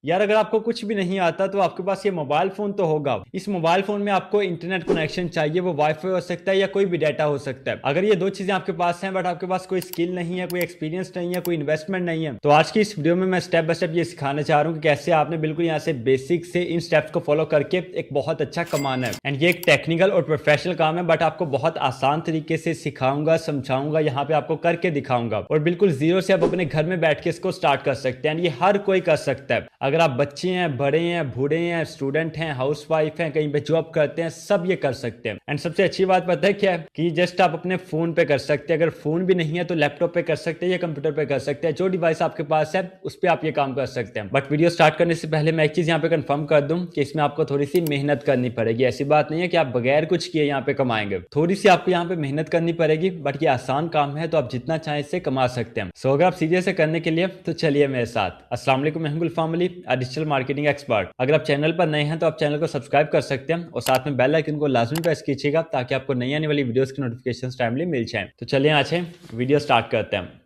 यार अगर आपको कुछ भी नहीं आता तो आपके पास ये मोबाइल फोन तो होगा। इस मोबाइल फोन में आपको इंटरनेट कनेक्शन चाहिए, वो वाईफाई हो सकता है या कोई भी डाटा हो सकता है। अगर ये दो चीजें आपके पास हैं बट आपके पास कोई स्किल नहीं है, कोई एक्सपीरियंस नहीं है, कोई इन्वेस्टमेंट नहीं है, तो आज की इस वीडियो में मैं स्टेप बाय स्टेप ये सिखाना चाह रहा हूँ कि कैसे आपने बिल्कुल यहाँ से बेसिक से इन स्टेप्स को फॉलो करके एक बहुत अच्छा कमाना है। एंड ये एक टेक्निकल और प्रोफेशनल काम है बट आपको बहुत आसान तरीके से सिखाऊंगा, समझाऊंगा, यहाँ पे आपको करके दिखाऊंगा और बिल्कुल जीरो से आप अपने घर में बैठ के इसको स्टार्ट कर सकते हैं। ये हर कोई कर सकता है। अगर आप बच्चे हैं, बड़े हैं, बूढ़े हैं, स्टूडेंट हैं, हाउसवाइफ हैं, कहीं पे जॉब करते हैं, सब ये कर सकते हैं। एंड सबसे अच्छी बात पता है क्या है कि जस्ट आप अपने फोन पे कर सकते हैं। अगर फोन भी नहीं है तो लैपटॉप पे कर सकते हैं या कंप्यूटर पे कर सकते हैं। जो डिवाइस आपके पास है उस पर आप ये काम कर सकते हैं। बट वीडियो स्टार्ट करने से पहले मैं एक चीज यहाँ पे कंफर्म कर दूं कि इसमें आपको थोड़ी सी मेहनत करनी पड़ेगी। ऐसी बात नहीं है कि आप बगैर कुछ किए यहाँ पे कमाएंगे। थोड़ी सी आपको यहाँ पे मेहनत करनी पड़ेगी बट ये आसान काम है, तो आप जितना चाहे इससे कमा सकते हैं। सो अगर आप सीधे से करने के लिए तो चलिए मेरे साथ। अस्सलाम वालेकुम, मैं हूं गुल फैमिली, डिजिटल मार्केटिंग एक्सपर्ट। अगर आप चैनल पर नए हैं तो आप चैनल को सब्सक्राइब कर सकते हैं और साथ में बेल आइकन को लाजमी प्रेस कीजिएगा ताकि आपको नई आने वाली वीडियोस की नोटिफिकेशन टाइमली मिल जाए। तो चलिए आज वीडियो स्टार्ट करते हैं।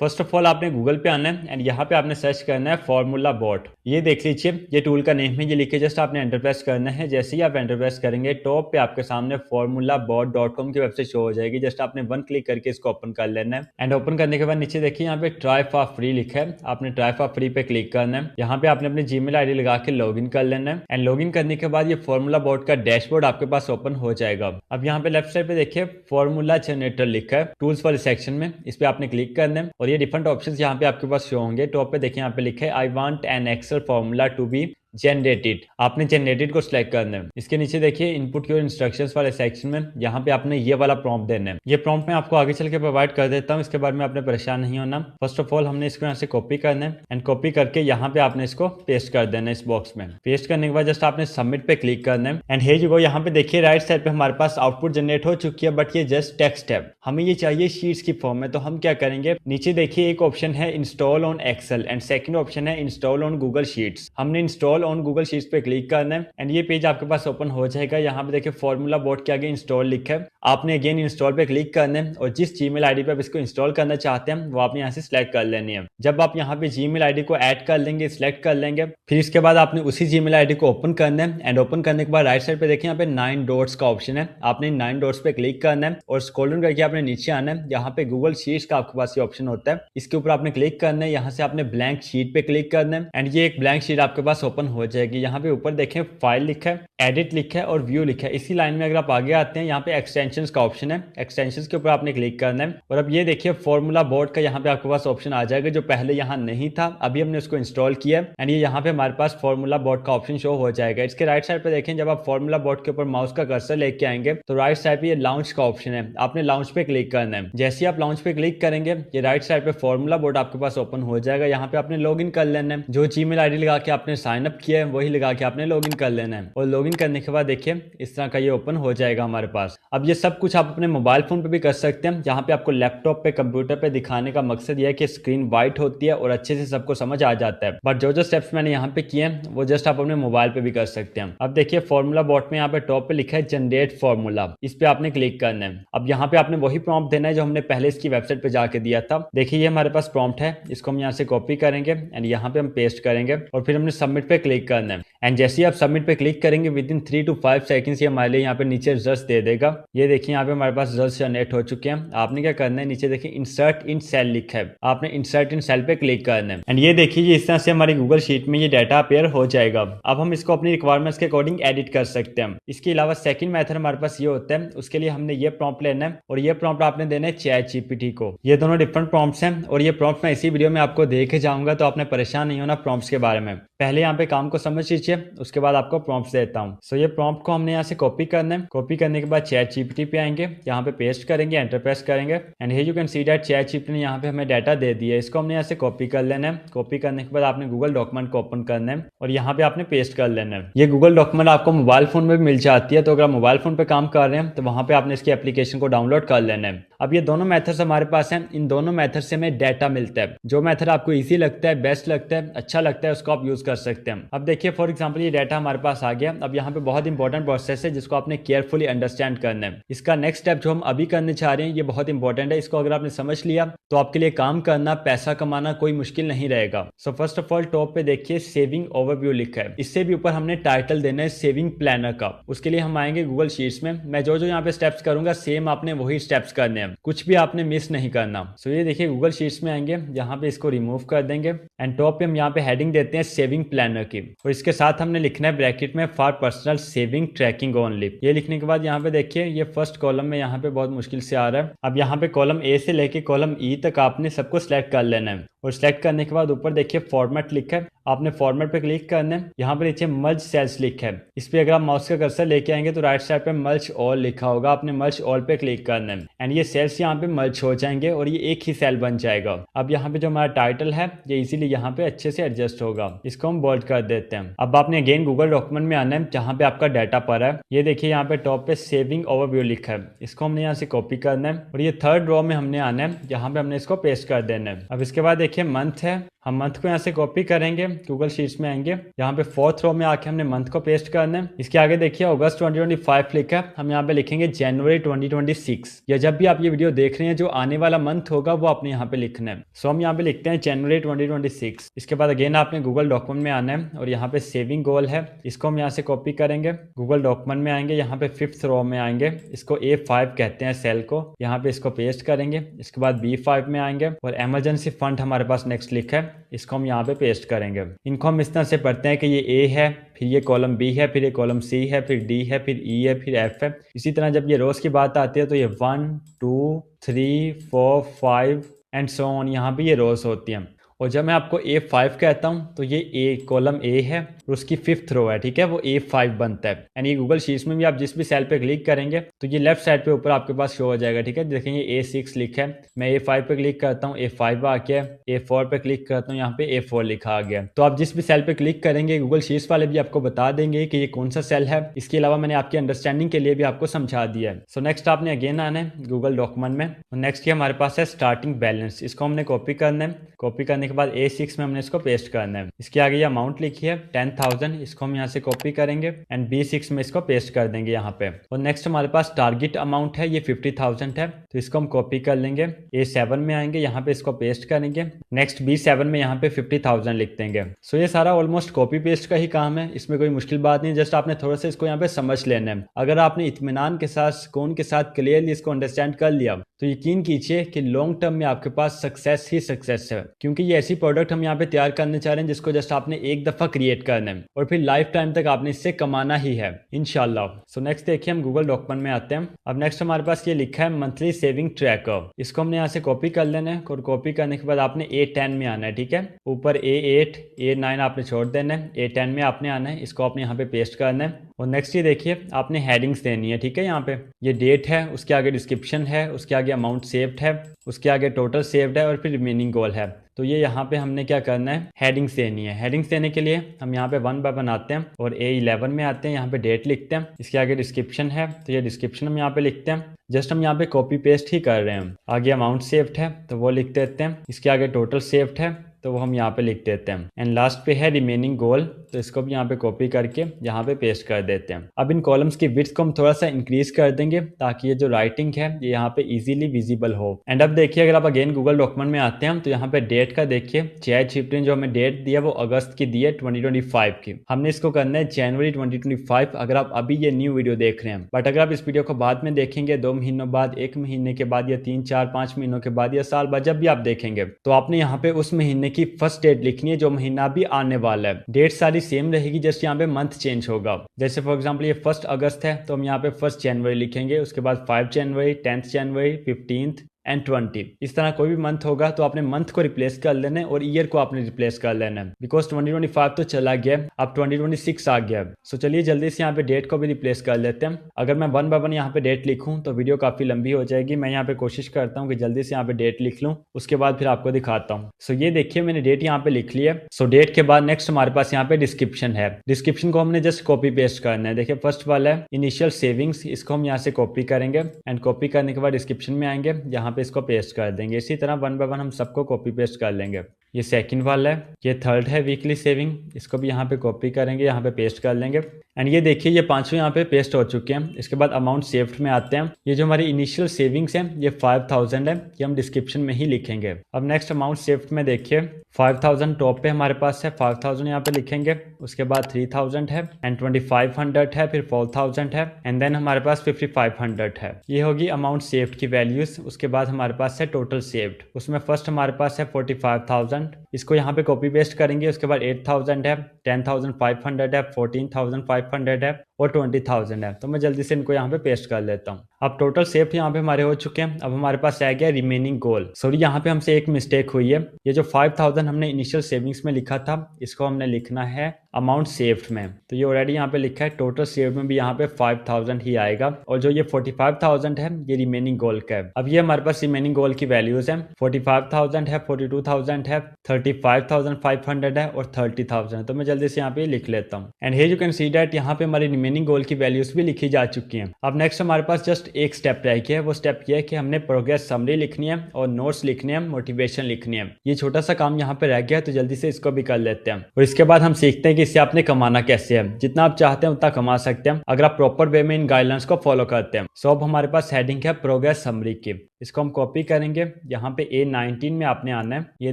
फर्स्ट ऑफ ऑल आपने गूगल पे आना है एंड यहाँ पे आपने सर्च करना है फॉर्मूला बॉट। ये देख लीजिए, ये टूल का नेम है, ये लिखे जस्ट आपने एंटर प्रेस करना है। जैसे ही आप एंटर प्रेस करेंगे टॉप पे आपके सामने formulabot.com की वेबसाइट शो हो जाएगी। जस्ट आपने वन क्लिक करके इसको ओपन कर लेना है एंड ओपन करने के बाद नीचे देखिए यहाँ पे ट्राई फॉर फ्री लिखा है, आपने ट्राई फॉर फ्री पे क्लिक करना है। यहाँ पे आपने अपनी जीमेल आईडी लगा के लॉग इन कर लेना है एंड लॉग इन करने के बाद ये फॉर्मूला बॉट का डैशबोर्ड आपके पास ओपन हो जाएगा। अब यहाँ पे लेफ्ट साइड पे देखिए फॉर्मूला जनरेटर लिखा है टूल्स वाले सेक्शन में, इस पे आपने क्लिक करना है और ये डिफरेंट ऑप्शंस यहाँ पे आपके पास शो होंगे। टॉप पे देखिए यहाँ पे लिखा है I want an Excel formula to be generated, आपने जनरेटेड को सिलेक्ट करना है। इसके नीचे देखिए इनपुट योर इंस्ट्रक्शंस वाले सेक्शन में यहाँ पे आपने ये वाला प्रॉम्प्ट देना है। ये प्रॉम्प्ट मैं आपको आगे चल के प्रोवाइड कर देता हूँ, इसके बारे में आपने परेशान नहीं होना। फर्स्ट ऑफ ऑल हमने इसको यहाँ से कॉपी करना है एंड कॉपी करके यहाँ पे आपने इसको पेस्ट कर देना है इस बॉक्स में। पेस्ट करने के बाद जस्ट आपने सबमिट पे क्लिक करना है एंड हे यू गो। यहाँ पे देखिए राइट साइड पे हमारे पास आउटपुट जनरेट हो चुकी है बट ये जस्ट टेक्स्ट है, हमें ये चाहिए शीट्स की फॉर्म में। तो हम क्या करेंगे, नीचे देखिए एक ऑप्शन है install on Excel and second option है इंस्टॉल ऑन गूगल शीट्स। हमने इंस्टॉल ऑन गूगल शीट्स पे क्लिक करना है एंड ये पेज आपके पास ओपन हो जाएगा। यहाँ पे देखिए फॉर्मूला बॉट के आगे इंस्टॉल लिखा है, आपने अगेन इंस्टॉल पे क्लिक करना है और जिस जीमेल आईडी पे आप इसको इंस्टॉल करना चाहते हैं वो आपने यहाँ से सिलेक्ट कर लेनी है। जब आप यहाँ पे जीमेल आईडी को ऐड कर लेंगे, सिलेक्ट कर लेंगे, फिर इसके बाद आपने उसी जीमेल आईडी को ओपन करना है एंड ओपन करने के बाद राइट साइड पे देखिए यहाँ पे 9 डॉट्स का ऑप्शन है, आपने 9 डॉट्स पे क्लिक करना है और स्क्रॉल डाउन करके आपने नीचे आना है। यहाँ पे गूगल शीट्स का आपके पास ये ऑप्शन होता है, इसके ऊपर आपने क्लिक करना है। यहाँ से आपने ब्लैंक शीट पे क्लिक करना है एंड ये एक ब्लैंक शीट आपके पास ओपन हो जाएगी। यहाँ पे ऊपर देखें फाइल लिखा है, एडिट लिखा है और व्यू लिखा है। इसी लाइन में अगर आप आगे आते हैं यहाँ पे एक्सटेंशंस का ऑप्शन है, एक्सटेंशंस के ऊपर आपने क्लिक करना है और अब ये देखिए फॉर्मूला बोर्ड का यहाँ पे आपके पास ऑप्शन आ जाएगा जो पहले यहाँ नहीं था, अभी हमने उसको इंस्टॉल किया एंड ये यहाँ पे हमारे पास फॉर्मूला बोर्ड का ऑप्शन शो हो जाएगा। इसके राइट साइड पे देखें, जब आप फॉर्मूला बोर्ड के ऊपर माउस का कर्सर लेके आएंगे तो राइट साइड पे ये लॉन्च का ऑप्शन है, आपने लॉन्च पे क्लिक करना है। जैसे ही आप लॉन्च पे क्लिक करेंगे ये राइट साइड पे फॉर्मूला बोर्ड आपके पास ओपन हो जाएगा। यहाँ पे आपने लॉग इन कर लेना है, जो जीमेल आईडी लगा के आपने साइन अप किया है वही लगा के आपने लॉग इन कर लेना है और लॉग इन करने के बाद देखिए इस तरह का ये ओपन हो जाएगा हमारे पास। अब ये सब कुछ आप अपने मोबाइल फोन पे भी कर सकते हैं। यहाँ पे आपको लैपटॉप पे, कंप्यूटर पे दिखाने का मकसद ये है कि स्क्रीन वाइट होती है और अच्छे से सबको समझ आ जाता है। बट जो जो स्टेप्स मैंने यहाँ पे किए हैं वो जस्ट आप अपने मोबाइल पे भी कर सकते हैं। अब देखिए फॉर्मूला बॉट में यहाँ पे टॉप पे लिखा है जनरेट फॉर्मूला, इस पे आपने क्लिक करना है। अब यहाँ पे आपने वही प्रॉम्प्ट देना है जो हमने पहले इसकी वेबसाइट पे जाके दिया था। देखिए ये हमारे पास प्रॉम्प्ट है, इसको हम यहाँ से कॉपी करेंगे एंड यहाँ पे हम पेस्ट करेंगे और फिर हमने सबमिट पे क्लिक करना है एंड जैसे ही आप सबमिट पे क्लिक करेंगे विद इन 3 to 5 सेकंड्स ये हमारे लिए यहाँ पे नीचे रिजल्ट्स दे देगा। ये देखिए यहाँ पे हमारे पास रिजल्ट्स जनरेट हो चुके हैं। आपने क्या करना है, नीचे देखिए इंसर्ट इन सेल लिखा है, आपने इंसर्ट इन सेल पे क्लिक करना है एंड ये देखिए इस तरह से हमारी गूगल शीट में ये डाटा अपेयर हो जाएगा। अब हम इसको अपनी रिक्वायरमेंट्स के अकॉर्डिंग एडिट कर सकते हैं। इसके अलावा सेकंड मेथड हमारे पास ये होता है, उसके लिए हमने ये प्रॉम्प्ट लेना है और ये प्रॉम्प्ट आपने देना है चैट जीपीटी को। ये दोनों डिफरेंट प्रॉम्प्ट्स हैं और ये प्रॉम्प्ट मैं इसी वीडियो में आपको दे के जाऊंगा, तो आपने परेशान नहीं होना प्रॉम्प्ट्स के बारे में। पहले यहाँ पे काम को समझ लीजिए, उसके बाद आपको प्रॉम्प्ट्स देता हूँ। सो ये प्रॉम्प्ट को हमने यहाँ से कॉपी करना है। कॉपी करने के बाद चैट जीपीटी पे आएंगे, यहाँ पे पेस्ट करेंगे, एंटर प्रेस करेंगे and here you can see that chat GPT ने यहाँ पे हमें डाटा दे दिया है। इसको हमने यहाँ से कॉपी कर लेना है। कॉपी करने के बाद आपने गूगल डॉक्यूमेंट को ओपन करना है और यहाँ पे आपने पेस्ट कर लेना है। ये गूगल डॉक्यूमेंट आपको मोबाइल फोन में भी मिल जाती है, तो अगर आप मोबाइल फोन पे काम कर रहे हैं तो वहाँ पे आपने इसकी एप्लीकेशन को डाउनलोड कर लेना है। अब ये दोनों मेथड्स हमारे पास हैं, इन दोनों मेथड से हमें डाटा मिलता है। जो मेथड आपको इजी लगता है, बेस्ट लगता है, अच्छा लगता है, उसको आप यूज कर सकते हैं। अब देखिए फॉर एग्जाम्पल ये डाटा हमारे पास आ गया। अब यहाँ पे बहुत इंपॉर्टेंट प्रोसेस है जिसको आपने केयरफुली अंडरस्टैंड करना है। इसका नेक्स्ट स्टेप जो हम अभी करने चाह रहे हैं ये बहुत इंपॉर्टेंट है। इसको अगर आपने समझ लिया तो आपके लिए काम करना, पैसा कमाना कोई मुश्किल नहीं रहेगा। So first of all top पे देखिए सेविंग ओवरव्यू लिखा है। इससे भी ऊपर हमने टाइटल देना है सेविंग प्लानर का। उसके लिए हम आएंगे गूगल शीट्स में। मैं जो जो यहाँ पे स्टेप्स करूंगा सेम आपने वही स्टेप्स करने हैं, कुछ भी आपने मिस नहीं करना। सो ये देखिए गूगल शीट्स में आएंगे, यहाँ पे इसको रिमूव कर देंगे एंड टॉप पे हम यहाँ पे हेडिंग देते हैं सेविंग प्लानर की, और इसके साथ हमने लिखना है ब्रैकेट में for personal saving tracking only. ये लिखने के बाद यहाँ पे देखिए ये फर्स्ट कॉलम में यहाँ पे बहुत मुश्किल से आ रहा है। अब यहाँ पे कॉलम ए से लेके कॉलम ई तक आपने सबको सिलेक्ट कर लेना है, और सिलेक्ट करने के बाद ऊपर देखिए फॉर्मेट लिखा है, आपने फॉर्मेट पे क्लिक करना है। यहाँ पे नीचे मर्ज सेल्स लिखा है, इस पे अगर आप माउस का कर्सर लेके आएंगे तो राइट साइड पे मर्ज ऑल लिखा होगा, आपने मर्ज ऑल पे क्लिक करना है एंड ये सेल्स यहाँ पे मर्ज हो जाएंगे और ये एक ही सेल बन जाएगा। अब यहाँ पे जो हमारा टाइटल है ये इजीली यहाँ पे अच्छे से एडजस्ट होगा। इसको हम बोल्ड कर देते हैं। अब आपने अगेन गूगल डॉक्यूमेंट में आना है जहाँ पे आपका डाटा पड़ा है। ये देखिए यहाँ पे टॉप पे सेविंग ओवरव्यू लिखा है, इसको हमने यहाँ से कॉपी करना है और ये थर्ड रो में हमने आना है, यहाँ पे हमने इसको पेस्ट कर देना है। अब इसके बाद देखिए मंथ है, हम मंथ को यहाँ से कॉपी करेंगे, गूगल शीट्स में आएंगे, यहाँ पे फोर्थ रो में आके हमने मंथ को पेस्ट करना है। इसके आगे देखिए अगस्त 2025 लिखा है, हम यहाँ पे लिखेंगे जनवरी 2026, या जब भी आप ये वीडियो देख रहे हैं जो आने वाला मंथ होगा वो आपने यहाँ पे लिखना है। सो हम यहाँ पे लिखते हैं जनवरी 2026। इसके बाद अगेन आपने गूगल डॉक्यूमेंट में आना है और यहाँ पे सेविंग गोल है, इसको हम यहाँ से कॉपी करेंगे, गूगल डॉक्यूमेंट में आएंगे, यहाँ पे फिफ्थ रो में आएंगे, इसको A5 कहते हैं सेल को, यहाँ पे इसको पेस्ट करेंगे। इसके बाद B5 में आएंगे और इमरजेंसी फंड हमारे पास नेक्स्ट लिखा है, इसको हम यहाँ पे पेस्ट करेंगे। इनको हम इस तरह से पढ़ते हैं कि ये ए है, फिर ये कॉलम बी है, फिर ये कॉलम सी है, फिर डी है, फिर ई है, फिर एफ है। इसी तरह जब ये रोज की बात आती है तो ये 1 2 3 4 5 एंड सो ऑन, यहाँ पे ये रोज होती हैं। और जब मैं आपको A5 कहता हूँ तो ये ए कॉलम ए है और उसकी फिफ्थ रो है, ठीक है, वो A5 बनता है। यानी ये गूगल शीट्स में भी आप जिस भी सेल पे क्लिक करेंगे तो ये लेफ्ट साइड पे ऊपर आपके पास शो हो जाएगा, ठीक है। देखेंगे A6 लिखा है, मैं A5 पे क्लिक करता हूँ, A5 आ गया, A4 पे क्लिक करता हूँ, यहाँ पे A4 लिखा आ गया। तो आप जिस भी सेल पे क्लिक करेंगे गूगल शीट्स वाले भी आपको बता देंगे कि ये कौन सा सेल है। इसके अलावा मैंने आपकी अंडरस्टैंडिंग के लिए भी आपको समझा दिया है। सो नेक्स्ट आपने अगेन आना है गूगल डॉक्यूमेंट में, नेक्स्ट ये हमारे पास है स्टार्टिंग बैलेंस, इसको हमने कॉपी करना है। कॉपी करने के बाद A6 में हमने इसको पेस्ट करना है। इसके आगे ये अमाउंट लिखी है 10,000, इसको हम यहाँ से कॉपी करेंगे एंड B6 में इसको पेस्ट कर देंगे यहाँ पे। और नेक्स्ट हमारे पास टारगेट अमाउंट है, ये 50,000 है, तो इसको हम कॉपी कर लेंगे। A7 में आएंगे, यहाँ पे इसको पेस्ट करेंगे। नेक्स्ट B7 में यहाँ पे 50,000 लिख देंगे। सो ये सारा ऑलमोस्ट कॉपी पेस्ट का ही काम है, इसमें कोई मुश्किल बात नहीं, जस्ट आपने थोड़ा सा इसको यहाँ पे समझ लेना है। अगर आपने इत्मीनान के साथ, सुकून के साथ क्लियरली इसको अंडरस्टैंड कर लिया तो यकीन कीजिए कि लॉन्ग टर्म में आपके पास सक्सेस ही सक्सेस है, क्योंकि ये ऐसी प्रोडक्ट हम यहाँ पे तैयार करने चाह रहे हैं जिसको जस्ट आपने एक दफा क्रिएट करना है और फिर लाइफ टाइम तक आपने इससे कमाना ही है इंशाल्लाह। सो नेक्स्ट देखिए हम गूगल डॉक्यूमेंट में आते हैं। अब नेक्स्ट हमारे पास ये लिखा है मंथली सेविंग ट्रैकर, इसको हमने यहाँ से कॉपी कर लेना है और कॉपी करने के बाद आपने A10 में आना है, ठीक है। ऊपर A8 A9 आपने छोड़ देना है, A10 में आपने आना है, इसको आपने यहाँ पे पेस्ट करना है। और नेक्स्ट ये देखिए आपने हेडिंग्स देनी है, ठीक है। यहाँ पे ये डेट है, उसके आगे डिस्क्रिप्शन है, उसके आगे अमाउंट सेव्ड है, उसके आगे टोटल सेव्ड है और फिर रिमेनिंग गोल है। तो ये यहाँ पे हमने क्या करना है, हेडिंग्स देनी है। हेडिंग्स देने के लिए हम यहाँ पे 1 बाय 1 आते हैं और A11 में आते हैं, यहाँ पे डेट लिखते हैं, इसके आगे डिस्क्रिप्शन है तो ये डिस्क्रिप्शन हम यहाँ पे लिखते हैं। जस्ट हम यहाँ पे कॉपी पेस्ट ही कर रहे हैं। आगे अमाउंट सेव्ड है तो वो लिख देते हैं, इसके आगे टोटल सेव्ड है तो वो हम यहाँ पे लिख देते हैं एंड लास्ट पे है रिमेनिंग गोल, तो इसको भी यहाँ पे कॉपी करके यहाँ पे पेस्ट कर देते हैं। अब इन कॉलम्स की विड्थ को हम थोड़ा सा इंक्रीज कर देंगे ताकि ये जो राइटिंग है ये यहाँ पे इजीली विजिबल हो। एंड अब देखिए अगर आप अगेन गूगल डॉक्यूमेंट में आते हैं तो यहाँ पे डेट का देखिए ChatGPT ने जो हमें डेट दिया वो अगस्त की दी है 2025 की, हमने इसको करना है जनवरी 2025 अगर आप अभी ये न्यू वीडियो देख रहे हैं। बट अगर आप इस वीडियो को बाद में देखेंगे 2 महीनों बाद, 1 महीने के बाद या 3 4 5 महीनों के बाद या साल बाद, जब भी आप देखेंगे तो आपने यहाँ पे उस महीने की फर्स्ट डेट लिखनी है जो महीना भी आने वाला है। डेट सारी सेम रहेगी, जस्ट यहाँ पे मंथ चेंज होगा। जैसे फॉर एग्जांपल ये 1 अगस्त है तो हम यहाँ पे 1 जनवरी लिखेंगे, उसके बाद 5 जनवरी, 10 जनवरी, 15 एंड 20। इस तरह कोई भी मंथ होगा तो आपने मंथ को रिप्लेस कर लेना है और ईयर को आपने रिप्लेस कर लेना है, बिकॉज 2025 तो चला गया, अब 2026 आ गया। सो चलिए जल्दी से यहाँ पे डेट को भी रिप्लेस कर लेते हैं। अगर मैं 1 बाय 1 यहाँ पे डेट लिखूं तो वीडियो काफी लंबी हो जाएगी। मैं यहाँ पे कोशिश करता हूँ कि जल्दी से यहाँ पे डेट लिख लूँ, उसके बाद फिर आपको दिखाता हूँ। सो ये देखिए मैंने डेट यहाँ पे लिख लिया। सो डेट के बाद नेक्स्ट हमारे पास यहाँ पे डिस्क्रिप्शन है। डिस्क्रिप्शन को हमने जस्ट कॉपी पेस्ट करना है। देखिए फर्स्ट वाला है इनिशियल सेविंग्स, इसको हम यहाँ से कॉपी करेंगे एंड कॉपी करने के बाद डिस्क्रिप्शन में आएंगे, यहाँ पे इसको पेस्ट कर देंगे। इसी तरह 1 बाय 1 हम सबको कॉपी पेस्ट कर लेंगे। ये सेकंड वाला है, ये थर्ड है वीकली सेविंग, इसको भी यहाँ पे कॉपी करेंगे, यहाँ पे पेस्ट कर लेंगे। एंड ये देखिए ये पांचों यहाँ पे पेस्ट हो चुके हैं। इसके बाद अमाउंट सेव्ड में आते हैं। ये जो हमारी इनिशियल सेविंग्स है ये 5000 है, ये हम डिस्क्रिप्शन में ही लिखेंगे। अब नेक्स्ट अमाउंट सेव्ड में देखिए 5000 टॉप पे हमारे पास है, 5000 यहाँ पे लिखेंगे। उसके बाद 3000 है एंड 2500 है, फिर 4000 है एंड देन हमारे पास 5500 है। ये होगी अमाउंट सेव्ड की वैल्यूज। उसके बाद हमारे पास है टोटल सेव्ड, उसमें फर्स्ट हमारे पास है 45000, इसको यहाँ पे कॉपी पेस्ट करेंगे। उसके बाद 8000 है, 10500 है, 14500 है और 20000 है। तो मैं जल्दी से इनको यहाँ पे पेस्ट कर लेता हूँ। अब टोटल सेव्ड यहाँ पे हमारे हो चुके हैं। अब हमारे पास रह गया रिमेनिंग गोल। सॉरी यहाँ पे हमसे एक मिस्टेक हुई है। ये जो 5000 हमने इनिशियल सेविंग्स में लिखा था, इसको हमने लिखना है अमाउंट सेव्ड में। तो ये ऑलरेडी यहाँ पे लिखा है, टोटल सेव्ड में भी यहाँ पे 5000 ही आएगा और जो ये 45000 है ये रिमेनिंग गोल का है। अब ये हमारे पास रिमेनिंग गोल की वैल्यूज है, 45000 है, 42000 है, 35500 है और 30000 है। तो मैं जल्दी से यहाँ पे लिख लेता हूँ। And here you can see that यहाँ पे हमारी रिमेनिंग गोल की वैल्यूज भी लिखी जा चुकी हैं। अब नेक्स्ट हमारे पास जस्ट एक स्टेप रह गया है। वो स्टेप ये है कि हमने प्रोग्रेस समरी लिखनी है और नोट्स लिखने हैं, मोटिवेशन लिखनी है। ये छोटा सा काम यहाँ पे रह गया है, तो जल्दी से इसको भी कर लेते हैं और इसके बाद हम सीखते हैं कि इससे आपने कमाना कैसे है। जितना आप चाहते हैं उतना कमा सकते हैं अगर आप प्रॉपर वे में इन गाइडलाइंस को फॉलो करते हैं। सो अब हमारे पास हेडिंग है प्रोग्रेस समरी की, इसको हम कॉपी करेंगे। यहाँ पे A19 में आपने आना है। ये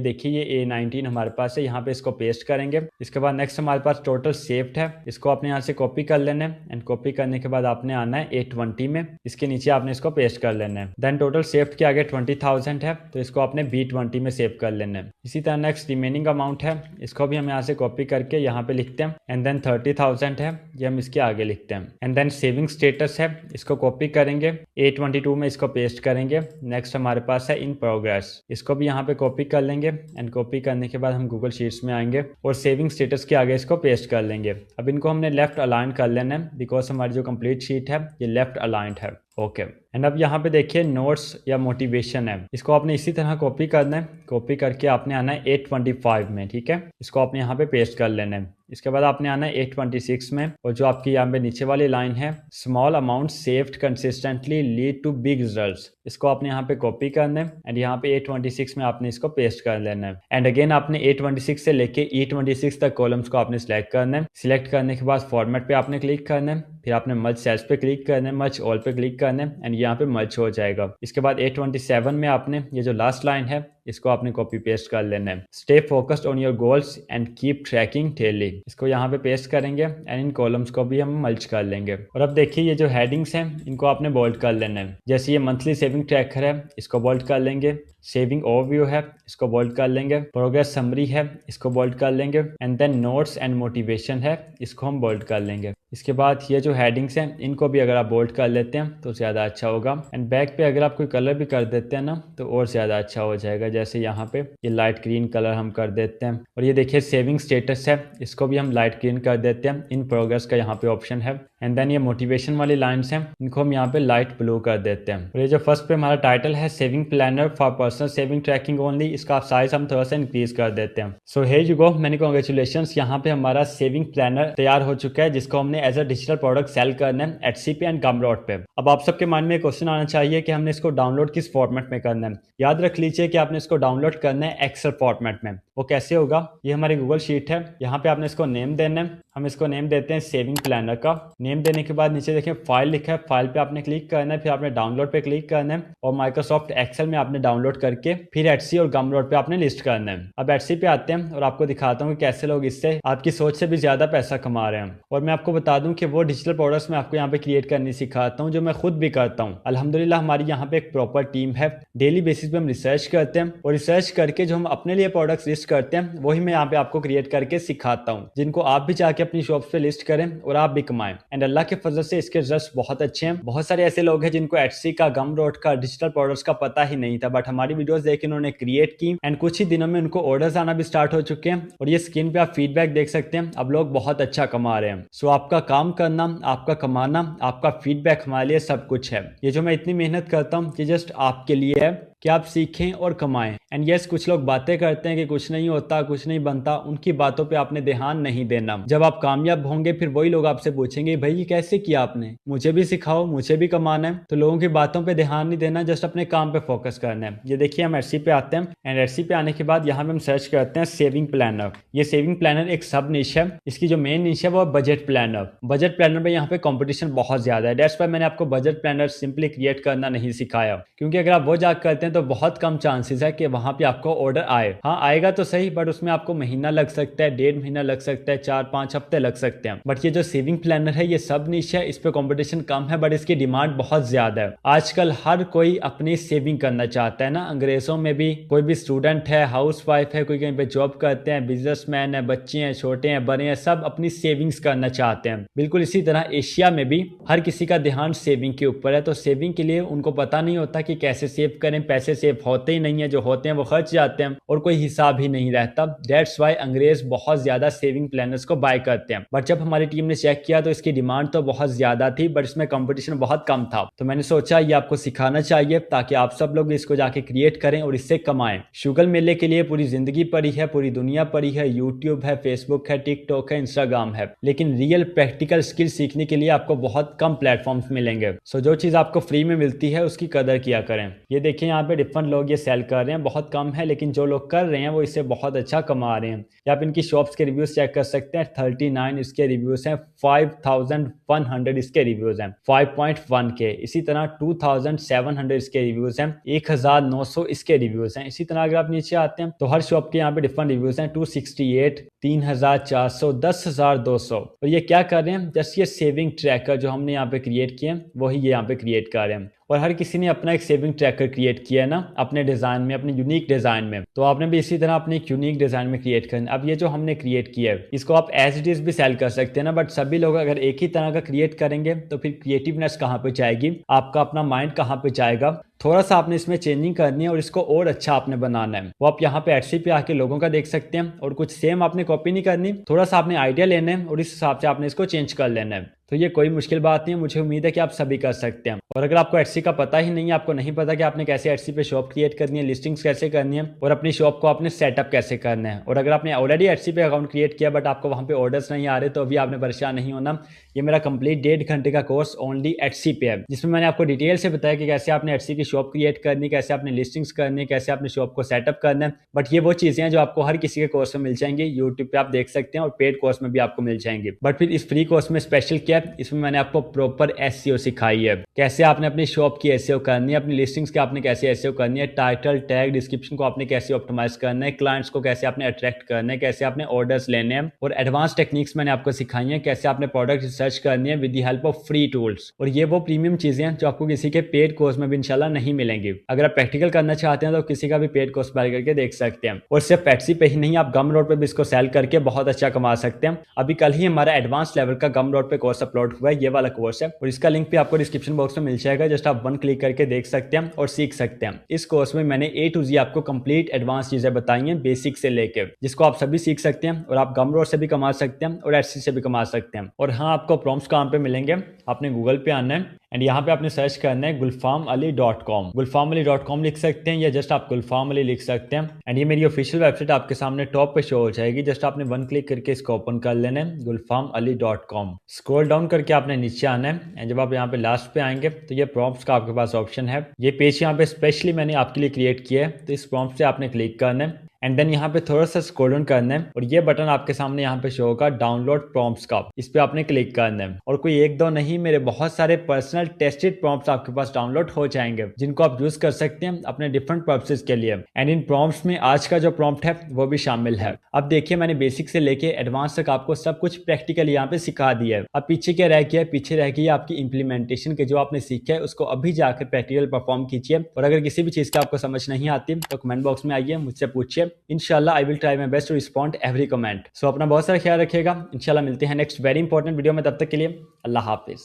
देखिए ये A19 हमारे पास है, यहाँ पे इसको पेस्ट करेंगे। इसके बाद नेक्स्ट हमारे पास टोटल सेव्ड है, इसको आपने यहाँ से कॉपी कर लेना है एंड कॉपी करने के बाद आपने आना है A20 में, इसके नीचे आपने इसको पेस्ट कर लेना है। देन टोटल सेव्ड के आगे 20000 है, तो इसको आपने B20 में सेव कर लेना है। इसी तरह नेक्स्ट रिमेनिंग अमाउंट है, इसको भी हम यहाँ से कॉपी करके यहाँ पे लिखते हैं एंड देन 30000 है, ये हम इसके आगे लिखते हैं। एंड देन सेविंग स्टेटस है, इसको कॉपी करेंगे, A22 में इसको पेस्ट करेंगे। नेक्स्ट हमारे पास है इन प्रोग्रेस, इसको भी यहाँ पे कॉपी कर लेंगे एंड कॉपी करने के बाद हम गूगल शीट्स में आएंगे और सेविंग स्टेटस के आगे इसको पेस्ट कर लेंगे। अब इनको हमने लेफ्ट अलाइन कर लेना है बिकॉज हमारी जो कंप्लीट शीट है ये लेफ्ट अलाइंड है। ओके एंड अब यहाँ पे देखिए नोट्स या मोटिवेशन है, इसको आपने इसी तरह कॉपी करना है। कॉपी करके आपने आना है A25 में, ठीक है, इसको आपने यहाँ पे पेस्ट कर लेना है। इसके बाद आपने आना है A26 में और जो आपकी यहाँ पे नीचे वाली लाइन है small amount saved consistently lead to big results, इसको आपने यहाँ पे कॉपी करना है एंड यहाँ पे A26 में आपने इसको पेस्ट कर लेना है। एंड अगेन आपने A26 से लेके E26 तक कॉलम्स को आपने सिलेक्ट करना है। सिलेक्ट करने के बाद फॉर्मेट पे आपने क्लिक करना है, फिर आपने मर्ज सेल्स पे क्लिक करना है, मर्ज ऑल पे क्लिक करना है एंड यहाँ पे मर्ज हो जाएगा। इसके बाद A27 में आपने ये जो लास्ट लाइन है इसको आपने कॉपी पेस्ट कर लेना है। Stay focused on your goals and keep trekking daily, इसको यहाँ पे पेस्ट करेंगे एंड इन कॉलम्स को भी हम मर्ज कर लेंगे। और अब देखिए ये जो हेडिंग्स हैं इनको आपने बोल्ड कर लेना है। जैसे ये मंथली सेविंग ट्रैकर है, इसको बोल्ड कर लेंगे। सेविंग ओवरव्यू है, इसको बोल्ड कर लेंगे। प्रोग्रेस समरी है, इसको बोल्ड कर लेंगे and then notes and motivation है, इसको हम बोल्ड कर लेंगे। इसके बाद ये जो हेडिंग्स हैं इनको भी अगर आप बोल्ड कर लेते हैं तो ज़्यादा अच्छा होगा। एंड बैक पे अगर आप कोई कलर भी कर देते हैं ना तो और ज़्यादा अच्छा हो जाएगा। जैसे यहाँ पे ये लाइट ग्रीन कलर हम कर देते हैं। और ये देखिए सेविंग स्टेटस है, इसको भी हम लाइट ग्रीन कर देते हैं। इन प्रोग्रेस का यहाँ पे ऑप्शन है। एंड देन ये मोटिवेशन वाली लाइन्स हैं, इनको हम यहाँ पे लाइट ब्लू कर देते हैं। और ये जो फर्स्ट पे हमारा टाइटल है saving planner for personal saving tracking only, इसका साइज हम थोड़ा सा इंक्रीज कर देते हैं। So here you go, many congratulations, यहाँ पे हमारा सेविंग प्लानर तैयार हो चुका है जिसको हमने as a digital product sale करना है Etsy पे एंड गमरोड पे। अब आप सबके माइंड में क्वेश्चन आना चाहिए कि हमने इसको डाउनलोड किस फॉर्मेट में करना है। याद रख लीजिए कि आपने इसको डाउनलोड करना है एक्सेल फॉर्मेट में। वो कैसे होगा, ये हमारी गूगल शीट है, यहाँ पे आपने इसको नेम देना है। हम इसको नेम देते हैं सेविंग प्लानर का। नेम देने के बाद नीचे देखिए फाइल लिखा है, फाइल पे आपने क्लिक करना है, फिर आपने डाउनलोड पे क्लिक करना है और माइक्रोसॉफ्ट एक्सेल में आपने डाउनलोड करके फिर Etsy और गमरोड पे आपने लिस्ट करना है। अब Etsy पे आते हैं और आपको दिखाता हूँ कि कैसे लोग इससे आपकी सोच से भी ज्यादा पैसा कमा रहे हैं। और मैं आपको बता दूं कि वो डिजिटल प्रोडक्ट्स मैं आपको यहाँ पे क्रिएट करनी सिखाता हूँ जो मैं खुद भी करता हूँ। अल्हम्दुलिल्लाह हमारी यहाँ पे एक प्रॉपर टीम है। डेली बेसिस पे हम रिसर्च करते हैं और रिसर्च करके जो हम अपने लिए प्रोडक्ट्स लिस्ट करते हैं वही मैं यहाँ पे आपको क्रिएट करके सिखाता हूँ, जिनको आप भी जाके अपनी शॉप पे लिस्ट करें और आप भी कमाएं। एंड अल्लाह के फजल से इसके रिजल्ट्स बहुत अच्छे हैं। बहुत सारे ऐसे लोग हैं जिनको Etsy का, गमरोड का, डिजिटल प्रोडक्ट्स का पता ही नहीं था, बट हमारी वीडियोस देख के उन्होंने क्रिएट की एंड कुछ ही दिनों में उनको ऑर्डर्स आना भी स्टार्ट हो चुके हैं। और ये स्क्रीन पे आप फीडबैक देख सकते हैं, अब लोग बहुत अच्छा कमा रहे हैं। सो आपका काम करना, आपका कमाना, आपका फीडबैक हमारे लिए सब कुछ है। ये जो मैं इतनी मेहनत करता हूँ ये जस्ट आपके लिए है कि आप सीखें और कमाएं। एंड यस, कुछ लोग बातें करते हैं कि कुछ नहीं होता, कुछ नहीं बनता, उनकी बातों पे आपने ध्यान नहीं देना। जब आप कामयाब होंगे फिर वही लोग आपसे पूछेंगे भाई ये कैसे किया आपने, मुझे भी सिखाओ, मुझे भी कमाना है। तो लोगों की बातों पे ध्यान नहीं देना, जस्ट अपने काम पे फोकस करना है। ये देखिए हम एडसी पे आते हैं एंड एडसी पे आने के बाद यहाँ पे हम सर्च करते हैं सेविंग प्लानर। ये सेविंग प्लानर एक सब निश है, इसकी जो मेन निश है वो बजट प्लानर। बजट प्लानर में यहाँ पे कंपटीशन बहुत ज्यादा है, दैट्स व्हाई मैंने आपको बजट प्लानर सिंपली क्रिएट करना नहीं सिखाया, क्योंकि अगर आप वो जाकर करते हैं तो बहुत कम चांसेस है कि वहां पे आपको ऑर्डर आए। हाँ आएगा तो सही, बट उसमें आपको महीना लग सकता है, 1.5 महीना लग सकता है, 4-5 हफ्ते लग सकते हैं। बट ये जो सेविंग प्लानर है ये सब निश है, इस पे कंपटीशन कम है बट इसकी डिमांड बहुत ज्यादा है। आजकल हर कोई अपनी सेविंग करना चाहता है ना, अंग्रेजों में भी कोई भी स्टूडेंट है, हाउस वाइफ है, कोई कहीं पे जॉब करते हैं, बिजनेसमैन है, बच्चे हैं, छोटे हैं, बड़े हैं, सब अपनी सेविंग्स करना चाहते हैं। बिल्कुल इसी तरह एशिया में भी हर किसी का ध्यान सेविंग के ऊपर है। तो सेविंग के लिए उनको पता नहीं होता कि कैसे सेव करें, पैसे सेव होते ही नहीं है, जो होते हैं वो खर्च जाते हैं और कोई हिसाब ही नहीं रहता। दैट्स वाई अंग्रेज बहुत ज्यादा सेविंग प्लानर्स को बाय करते हैं। बट जब हमारी टीम ने चेक किया तो इसकी डिमांड तो बहुत ज्यादा थी बट इसमें कंपटीशन बहुत कम था। तो मैंने सोचा ये आपको सिखाना चाहिए ताकि आप सब लोग इसको जाके क्रिएट करें और इससे कमाएं। शुगर मिलने के लिए पूरी जिंदगी पड़ी है, पूरी दुनिया पड़ी है, यूट्यूब है, फेसबुक है, टिकटॉक है, इंस्टाग्राम है, लेकिन रियल प्रैक्टिकल स्किल सीखने के लिए आपको बहुत कम प्लेटफॉर्म्स मिलेंगे। सो जो चीज आपको फ्री में मिलती है उसकी कदर किया करें। ये देखिए यहाँ पे डिफरेंट लोग ये सेल कर रहे हैं, बहुत कम है लेकिन जो लोग कर रहे हैं वो इससे बहुत अच्छा कमा रहे हैं। या आप इनकी शॉप्स के रिव्यूज चेक कर सकते हैं, 39 इसके रिव्यूज हैं, 5100 इसके रिव्यूज हैं, 5.1 के। इसी तरह 2700 इसके रिव्यूज हैं, 1900 इसके रिव्यूज हैं। इसी तरह अगर आप नीचे आते हैं तो हर शॉप के यहाँ पे डिफरेंट रिव्यूज हैं, 268, 3400, 10200। और ये क्या कर रहे हैं, जस्ट ये सेविंग ट्रैकर जो हमने यहाँ पे क्रिएट किए हैं वही ये यहाँ पे क्रिएट कर रहे हैं। और हर किसी ने अपना एक सेविंग ट्रैकर क्रिएट किया है ना अपने डिजाइन में, अपने यूनिक डिजाइन में। तो आपने भी इसी तरह अपने एक यूनिक डिजाइन में क्रिएट करना। अब ये जो हमने क्रिएट किया है इसको आप एज इट इज भी सेल कर सकते हैं ना, बट सभी लोग अगर एक ही तरह का क्रिएट करेंगे तो फिर क्रिएटिवनेस कहाँ पे जाएगी, आपका अपना माइंड कहाँ पे जाएगा। थोड़ा सा आपने इसमें चेंजिंग करनी है और इसको और अच्छा आपने बनाना है। वो आप यहाँ पे एडसी पे आके लोगों का देख सकते हैं और कुछ सेम आपने कॉपी नहीं करनी, थोड़ा सा आपने आइडिया लेना है और इस हिसाब से आपने इसको चेंज कर लेना है। तो ये कोई मुश्किल बात नहीं है, मुझे उम्मीद है कि आप सभी कर सकते हैं। और अगर आपको एडसी का पता ही नहीं है, आपको नहीं पता कि आपने कैसे एडसी पे शॉप क्रिएट करनी है, लिस्टिंग्स कैसे करनी है और अपनी शॉप को आपने सेटअप कैसे करना है, और अगर आपने ऑलरेडी एडसी पे अकाउंट क्रिएट किया बट आपको वहाँ पे ऑर्डर्स नहीं आ रहे तो अभी आपने परेशान नहीं होना। ये मेरा कंप्लीट 1.5 घंटे का कोर्स ओनली एडसी पे है, जिसमें मैंने आपको डिटेल से बताया कि कैसे आपने एडसी की शॉप क्रिएट करनी, कैसे आपने लिस्टिंग्स करनी है, कैसे आपने शॉप को सेटअप करना है। बट ये वो चीजें हैं जो आपको हर किसी के कोर्स में मिल जाएंगी, यूट्यूब पे आप देख सकते हैं और पेड कोर्स में भी आपको मिल जाएंगे। बट फिर इस फ्री कोर्स में स्पेशल क्या है, इसमें मैंने आपको प्रॉपर एसईओ सिखाई है, कैसे आपने अपनी शॉप की एसईओ करनी है, अपनी लिस्टिंग्स की आपने कैसे एसईओ करनी है, टाइटल टैग डिस्क्रिप्शन को आपने कैसे ऑप्टिमाइज करना है, क्लाइंट्स को कैसे आपने अट्रैक्ट करना है, कैसे आपने ऑर्डर्स लेने हैं, और एडवांस टेक्निक्स मैंने आपको सिखाई है, कैसे आपने प्रोडक्ट रिसर्च करनी है with the help of free tools. और ये वो प्रीमियम चीजें हैं जो आपको किसी के पेड कोर्स में भी इंशाल्लाह नहीं मिलेंगी। अगर आप प्रैक्टिकल करना चाहते हैं तो किसी का भी पेड कोर्स बाय करके देख सकते हैं। और सिर्फ एडसी पे ही नहीं, आप गम रोड पे भी इसको सेल करके बहुत अच्छा कमा सकते हैं। अभी कल ही हमारा एडवांस लेवल का गम रोड पे कोर्स अपलोड हुआ है, ये वाला कोर्स है, और इसका लिंक भी आपको डिस्क्रिप्शन बॉक्स में मिल जाएगा, जस्ट आप 1 क्लिक करके देख सकते हैं और सीख सकते हैं। इस कोर्स में मैंने A to Z आपको कंप्लीट एडवांस चीजें बताई हैं, बेसिक से लेकर, जिसको आप सभी सीख सकते हैं और आप गम रोड से भी कमा सकते हैं और एडसी से भी कमा सकते हैं। और हाँ, आपको प्रॉम्प्ट्स कहाँ पे मिलेंगे, आपने गूगल पे आना है एंड यहाँ पे आपने सर्च करना है gulfamali.com, gulfamali.com लिख सकते हैं या जस्ट आप गुलफाम अली लिख सकते हैं। एंड ये मेरी ऑफिशियल वेबसाइट आपके सामने टॉप पे शो हो जाएगी, जस्ट आपने 1 क्लिक करके इसको ओपन कर लेना है, gulfamali.com। स्क्रॉल डाउन करके आपने नीचे आना है एंड जब आप यहाँ पे लास्ट पे आएंगे तो ये प्रॉम्प्ट्स का आपके पास ऑप्शन है। ये पेज यहाँ पे स्पेशली मैंने आपके लिए क्रिएट किया है, तो इस प्रॉम्प्ट से आपने क्लिक करना है एंड देन यहाँ पे थोड़ा सा स्क्रॉल डाउन करना है और ये बटन आपके सामने यहाँ पे शो होगा डाउनलोड प्रॉम्प्ट्स का, इस पे आपने क्लिक करना है। और कोई 1-2 नहीं, मेरे बहुत सारे पर्सनल टेस्टेड प्रॉम्प्ट्स आपके पास डाउनलोड हो जाएंगे, जिनको आप यूज कर सकते हैं अपने डिफरेंट पर्पसेस के लिए। एंड इन प्रॉम्प्ट्स में आज का जो प्रॉम्प्ट है वो भी शामिल है। अब देखिए, मैंने बेसिक से लेके एडवांस तक आपको सब कुछ प्रैक्टिकल यहाँ पे सिखा दिया है। अब पीछे क्या रह गया है, पीछे रह गई आपकी इंप्लीमेंटेशन के, जो आपने सीखा है उसको अभी जाकर प्रैक्टिकल परफॉर्म कीजिए। और अगर किसी भी चीज की आपको समझ नहीं आती तो कमेंट बॉक्स में आइए, मुझसे पूछिए, इंशाल्लाह I will try my best to respond every comment. So अपना बहुत सारा ख्याल रखिएगा, इंशाल्लाह मिलते हैं नेक्स्ट वेरी इंपॉर्टेंट वीडियो में, तब तक के लिए अल्लाह हाफिज।